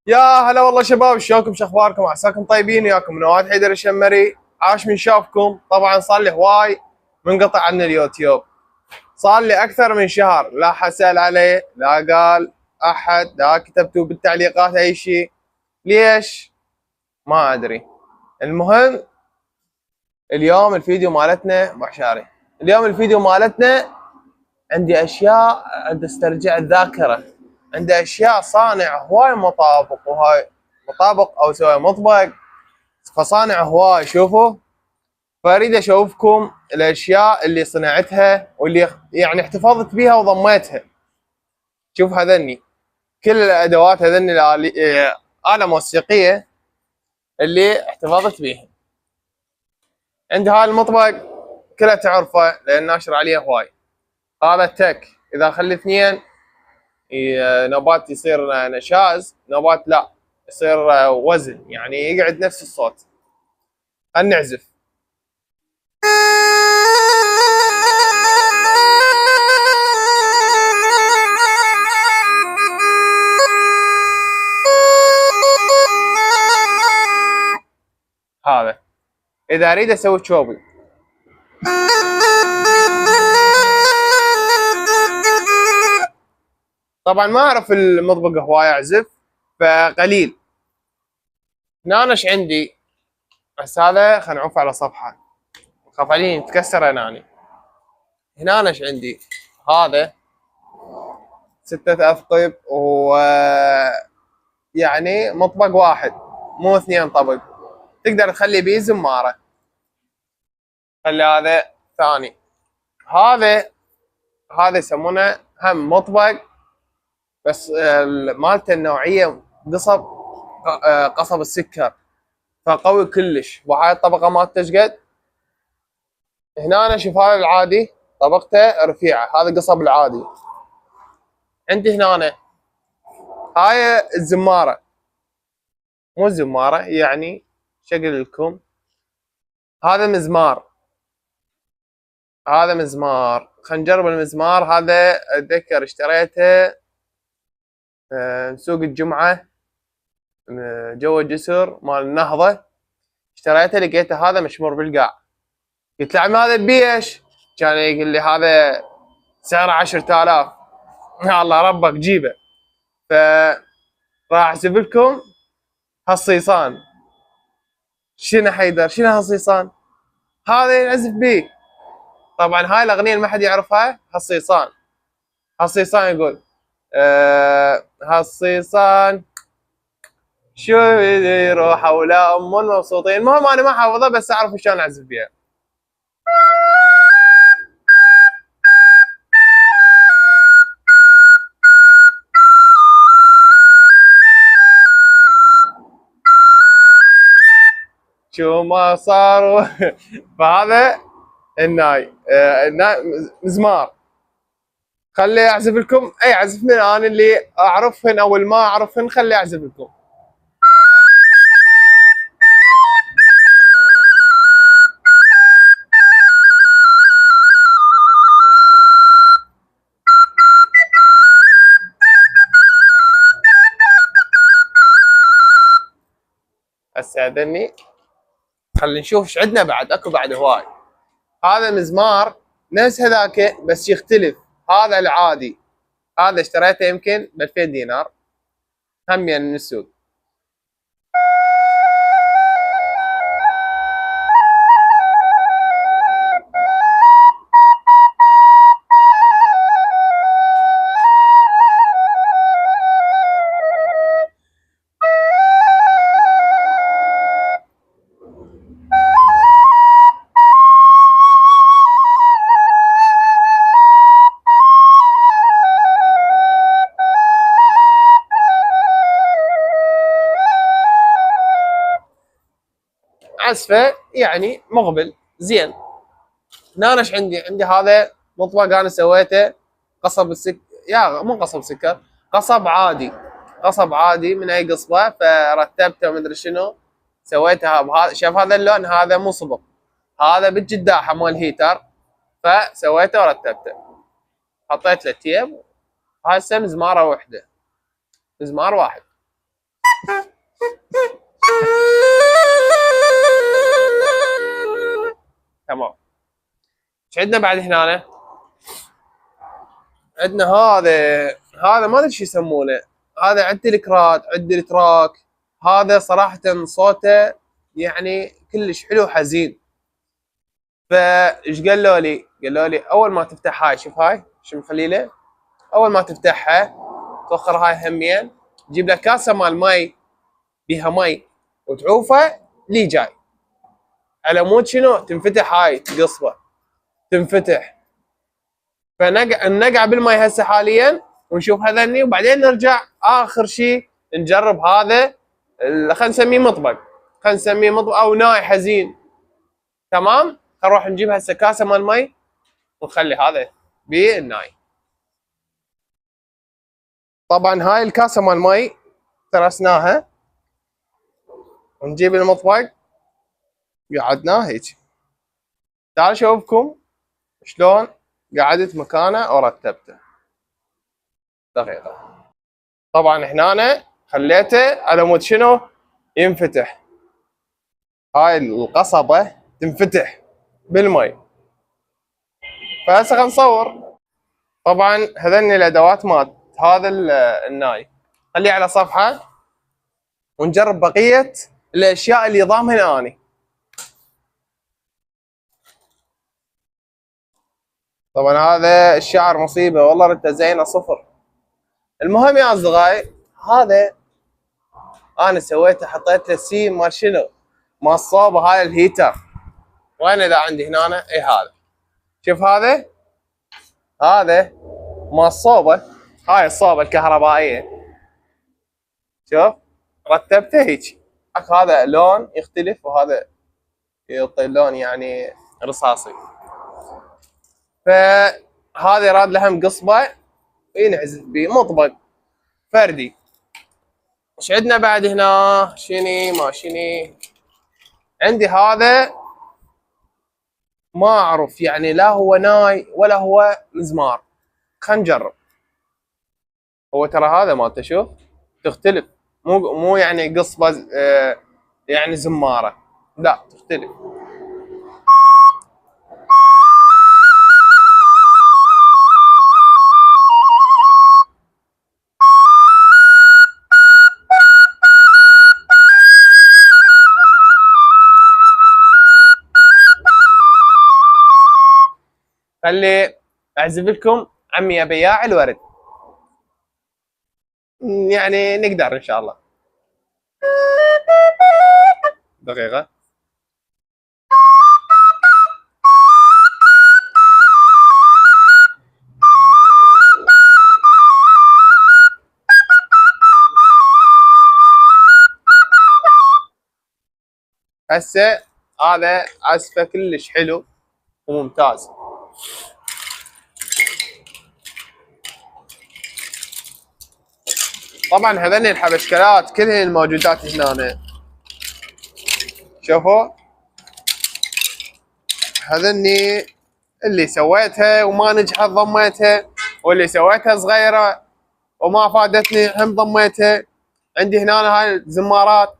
يا هلا والله شباب، شلونكم؟ شخباركم؟ عساكم طيبين. وياكم نواد حيدر الشمري. عاش من شافكم. طبعا صار لي هواي منقطع عن اليوتيوب، صار لي اكثر من شهر. لا حسأل عليه، لا قال احد، لا كتبتوا بالتعليقات اي شيء. ليش؟ ما ادري. المهم اليوم الفيديو مالتنا معشاري. اليوم الفيديو مالتنا عندي اشياء استرجع الذاكره. عندي اشياء صانع هواي مطابق، وهاي مطابق او سوى مطبق، فصانع هواي. شوفوا، فاريد اشوفكم الاشياء اللي صنعتها واللي يعني احتفظت بها وضميتها. شوف هذني كل الادوات، هذني آلة موسيقية اللي احتفظت بها. عندي هاي المطبق كلها تعرفه لان ناشر عليه هواي. هذا التك، اذا خلي اثنين نوبات يصير نشاز، نوبات لا يصير وزن، يعني يقعد نفس الصوت. خلينا نعزف. هذا اذا اريد اسوي تشوبي. طبعا ما اعرف المطبقة هواي اعزف فقليل. هنا ايش عندي؟ بس هذا خلينا نعوف على صفحة، خاف عليه يتكسر اناني. هنا ايش عندي؟ هذا 6 اثقب، و يعني مطبق واحد مو 2 طبق. تقدر تخلي بيه زمارة. خلي هذا ثاني. هذا يسمونه هم مطبق، بس مالته النوعية قصب، قصب السكر، فقوي كلش. وهاي الطبقة مالته ايش قد؟ هنا أنا شوف هذا العادي طبقته رفيعة، هذا قصب العادي. عندي هنا أنا هاي الزمارة، مو الزمارة يعني شكل لكم. هذا مزمار، هذا مزمار. خلينا نجرب المزمار هذا. اتذكر اشتريته سوق الجمعة جوا الجسر مال النهضة. اشتريته لقيته هذا مشمور بالقاع. قلت له عمي هذا بيش؟ كان يقول لي هذا سعره 10,000. يا الله ربك جيبه. ف راح احسب لكم هالصيصان. شنو حيدر؟ شنو هالصيصان؟ هذا ينعزف بيه. طبعا هاي الاغنيه اللي ما حد يعرفها. هالصيصان، هالصيصان يقول هالصيصان شو يروحوا ولا ام مبسوطين. المهم انا ما حافظه بس اعرف شلون اعزف بيها. شو ما صار. فهذا الناي، مزمار. خلي اعزف لكم اي عزف من انا اللي اعرفهن او اللي ما اعرفهن. خلي اعزف لكم. هسه هذني خلينا نشوف ايش عندنا بعد. اكو بعد هواي. هذا مزمار نفس هذاك بس يختلف. هذا العادي، هذا اشتريته يمكن ب 2000 دينار، هم يعني من السوق. عزفه يعني مقبل زين. هنا ايش عندي؟ عندي هذا مطبق انا سويته قصب السكر. يا مو قصب سكر، قصب عادي. قصب عادي من اي قصبه، فرتبته ومدري شنو. سويتها بهذا. شوف هذا اللون، هذا مو صبغ، هذا بالجداحه مال هيتر. فسويته ورتبته، حطيت له تيب. هسه مزماره وحده، مزمار واحد. تمام. ايش عندنا بعد هنا؟ عندنا هذا ما ادري شو يسمونه. هذا عندي الكراد، عندي التراك. هذا صراحة صوته يعني كلش حلو حزين. فايش قالوا لي؟ قالوا لي اول ما تفتح هاي، شوف هاي شو مخليله، اول ما تفتحها توخر هاي همين، تجيب لك كاسه مال مي بيها مي وتعوفه لي جاي على مود شنو تنفتح هاي قصبه تنفتح. فنقع بالمي هسه حاليا ونشوف هذني، وبعدين نرجع اخر شيء نجرب هذا خلينا نسميه مطبق، خلينا نسميه مطبق او ناي حزين. تمام. نروح نجيب هسه كاسه مال مي ونخلي هذا بالناي. طبعا هاي الكاسه مال مي ترسناها ونجيب المطبق قعدناه هيك. تعالوا اشوفكم شلون قعدت مكانه ورتبته. دقيقة. طبعا هنا خليته على مود شنو ينفتح، هاي القصبة تنفتح بالمي. فهسه خلينا نصور. طبعا هذني الادوات مالت هذا الناي، خليه على صفحة ونجرب بقية الاشياء اللي ضامن اني. طبعا هذا الشعر مصيبة والله، رته زينة صفر. المهم يا اصدقائي، هذا انا سويته، حطيت له سيم مال شنو؟ مال الصوبة هاي الهيتر. وين اذا عندي هنا؟ اي هذا، شوف هذا مال الصوبة، هاي الصوبة الكهربائية. شوف رتبته هيك، هذا لون يختلف وهذا يعطي لون يعني رصاصي. فهذا راد لهم قصبة ينعزل بيه مطبق فردي. ايش عندنا بعد هنا؟ شني ما شني عندي هذا ما اعرف يعني، لا هو ناي ولا هو مزمار. خلينا نجرب. هو ترى هذا مالته شوف تختلف، مو يعني قصبة يعني زمارة، لا تختلف. خلي اعزف لكم عمي يا بياع الورد، يعني نقدر ان شاء الله. دقيقة. هسه هذا عزفه كلش حلو وممتاز. طبعا هذني الحبشكلات كلهن الموجودات هنا، شوفوا هذني اللي سويتها وما نجحت ضميتها، واللي سويتها صغيرة وما فادتني هم ضميتها. عندي هنا هاي الزمارات،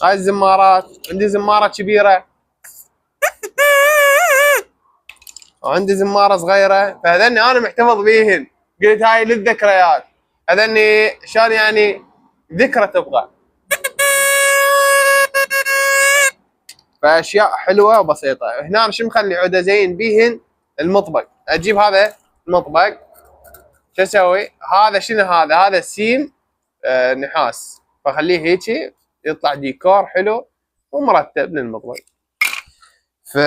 هاي الزمارات، عندي زمارة كبيرة وعندي زمارة صغيرة. فهذني انا محتفظ بيهن، قلت هاي للذكريات. هذني شان يعني ذكرى تبغى، فاشياء حلوه وبسيطه. هنا شو مخلي عود ازين بيهن المطبق. اجيب هذا المطبق، شو اسوي؟ هذا شنو هذا سيم نحاس، فخليه هيجي يطلع ديكور حلو ومرتب للمطبق. ف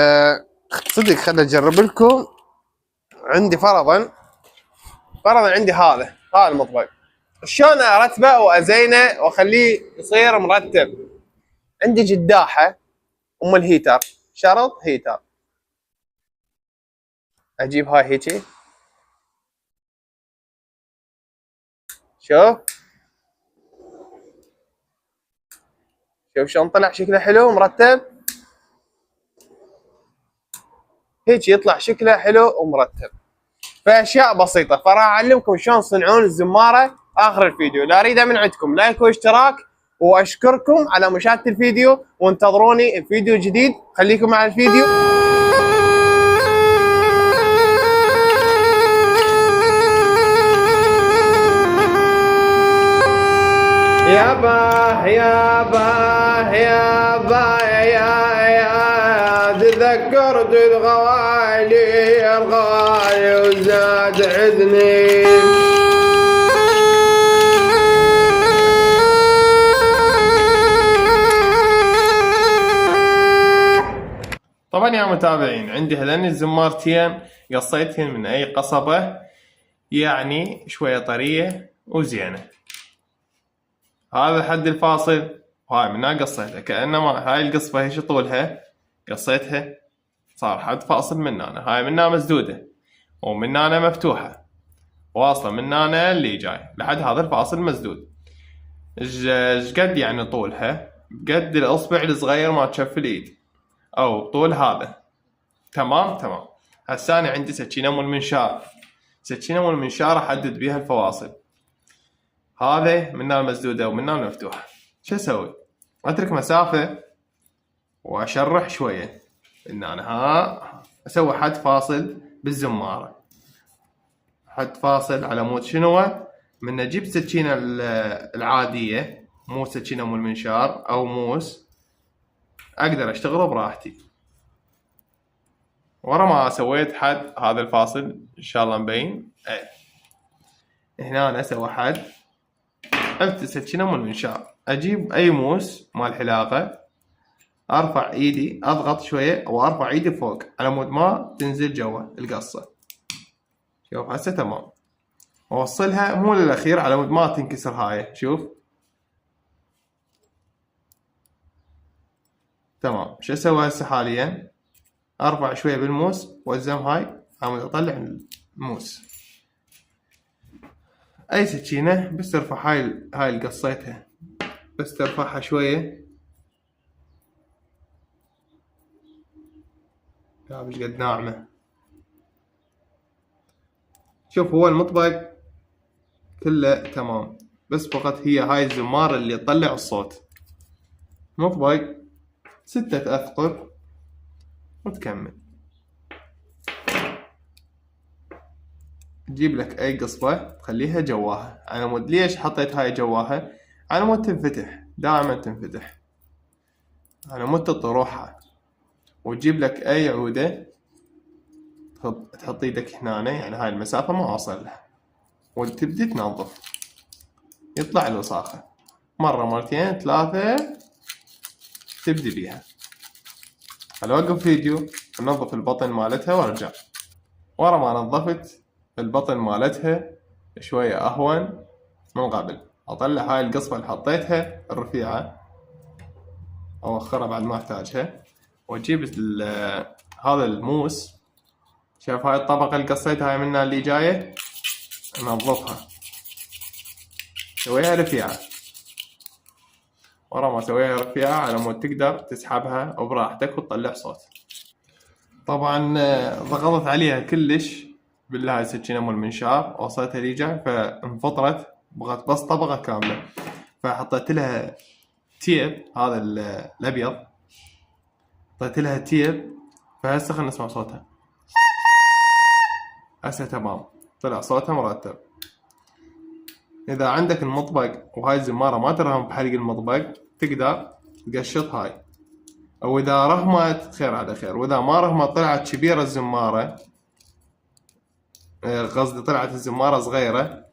صدق خليني اجرب لكم. عندي فرضا عندي هذا المطبق، شلون ارتبه وازينه واخليه يصير مرتب. عندي جداحه ام الهيتر، شرط هيتر. اجيب هاي هيجي، شوف شلون طلع شكله حلو مرتب، هيك يطلع شكله حلو ومرتب. فاشياء بسيطه. فراح اعلمكم شلون تصنعون الزماره اخر الفيديو. لا اريده من عندكم لايك واشتراك واشكركم على مشاهدة الفيديو، وانتظروني الفيديو جديد. خليكم مع الفيديو. يابا يابا يابا يا تذكرت الغوالي وزاد عذني. طبعا يا متابعين، عندي هذين الزمارتين قصيتهن من اي قصبة، يعني شوية طرية وزينة. هذا حد الفاصل، وهاي منها قصيتها كأنما هاي القصبة هي طولها قصيتها صار حد فاصل من هنا. هاي من هنا مسدودة ومن هنا مفتوحة، واصلة من هنا اللي جاي لحد هذا الفاصل مسدود. ايش قد يعني طولها؟ قد الاصبع الصغير ما تشوف الايد، او طول هذا. تمام. هسه انا عندي سكينة والمنشار احدد بيها الفواصل. هذا منها مسدودة ومنها مفتوحة. شو اسوي؟ اترك مسافة واشرح شوية ان انا اسوي حد فاصل بالزمارة. حد فاصل على مود شنو؟ من اجيب السكينة العادية، مو سكينة مو المنشار او موس، اقدر اشتغله براحتي. ورا ما سويت حد هذا الفاصل ان شاء الله مبين. هنا انا اسوي حد، افتح سكينة مو المنشار، اجيب اي موس مال حلاقة، ارفع ايدي اضغط شوية وارفع ايدي فوق على مود ما تنزل جوا القصة. شوف هسه تمام. اوصلها مو للاخير على مود ما تنكسر هاي. شوف تمام. شو اسوي هسه حاليا؟ ارفع شوية بالموس والزم هاي على مود اطلع الموس. اي سكينة بس ترفع هاي اللي قصيتها، بس ترفعها شوية. مش قد ناعمة. شوف هو المطبق كله تمام، بس فقط هي هاي الزمارة اللي تطلع الصوت. مطبق 6 أثقب وتكمل. تجيب لك أي قصبة تخليها جواها على مود. ليش حطيت هاي جواها؟ على مود تنفتح، دائما تنفتح على مود تطروحها. وتجيب لك أي عودة تحط ايدك هنا، يعني هاي المسافة ما أوصل لها، وتبدي تنظف. يطلع الوساخة مرة مرتين 3 تبدي بيها. اوقف فيديو ونظف البطن مالتها وارجع. ورا ما نظفت البطن مالتها شوية اهون من قبل، اطلع هاي القصبة اللي حطيتها الرفيعة، اوخرها بعد ما احتاجها، واجيب هذا الموس. شايف هاي الطبقة اللي قصيتها هاي منها اللي جاية، انظفها سويها رفيعة. ورا ما سويها رفيعة على مود تقدر تسحبها براحتك وتطلع صوت. طبعا ضغطت عليها كلش بالله السكينة مو المنشار، وصلتها ريجع فانفطرت، بغت بس طبقة كاملة، فحطيت لها تيب هذا الابيض، حطيت لها تيب. فهسه خلنا نسمع صوتها. هسه تمام، طلع صوتها مرتب. اذا عندك المطبق وهاي الزمارة ما ترهم بحلق المطبق، تقدر تقشط هاي، او اذا رهمت خير على خير، واذا ما رهمت طلعت كبيرة الزمارة، قصدي طلعت الزمارة صغيرة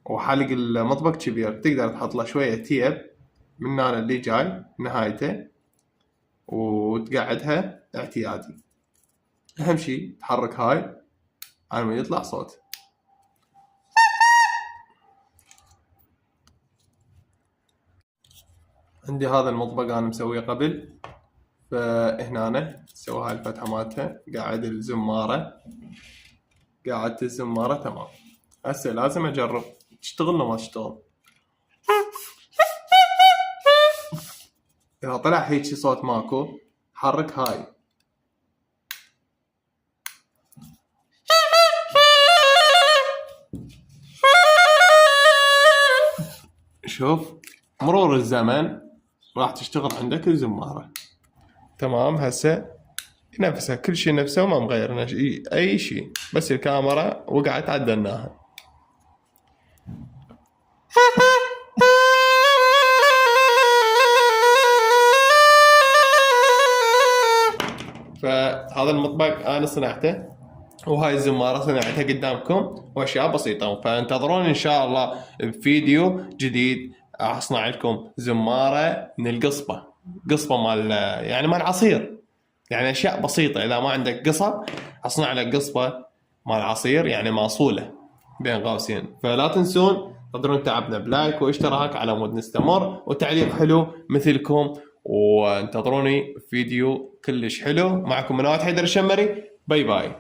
وحلق المطبق كبير، تقدر تحط له شوية تيب من هنا اللي جاي نهايته وتقعدها اعتيادي. اهم شي تحرك هاي على ما يطلع صوت. عندي هذا المطبق انا مسويه قبل، فهنا سوى هاي الفتحة مالتها، قاعد الزمارة تمام. هسه لازم اجرب تشتغل لو ما تشتغل. اذا طلع هيك صوت ماكو، حرك هاي. شوف مرور الزمن راح تشتغل عندك الزمارة. تمام. هسه نفسها كل شيء نفسه وما مغيرنا اي شيء، بس الكاميرا وقعت عدلناها. فهذا المطبق انا صنعته، وهاي الزمارة صنعتها قدامكم، واشياء بسيطة. فانتظروني ان شاء الله بفيديو جديد راح اصنع لكم زمارة من القصبة، قصبة مال يعني مال عصير، يعني اشياء بسيطة. اذا ما عندك قصب اصنع لك قصبة مال عصير، يعني ماصولة بين قوسين. فلا تنسون تقدرون تعبنا بلايك واشتراك على مود نستمر، وتعليق حلو مثلكم. وانتظروني فيديو كلش حلو. معكم من نواف حيدر الشمري. باي باي.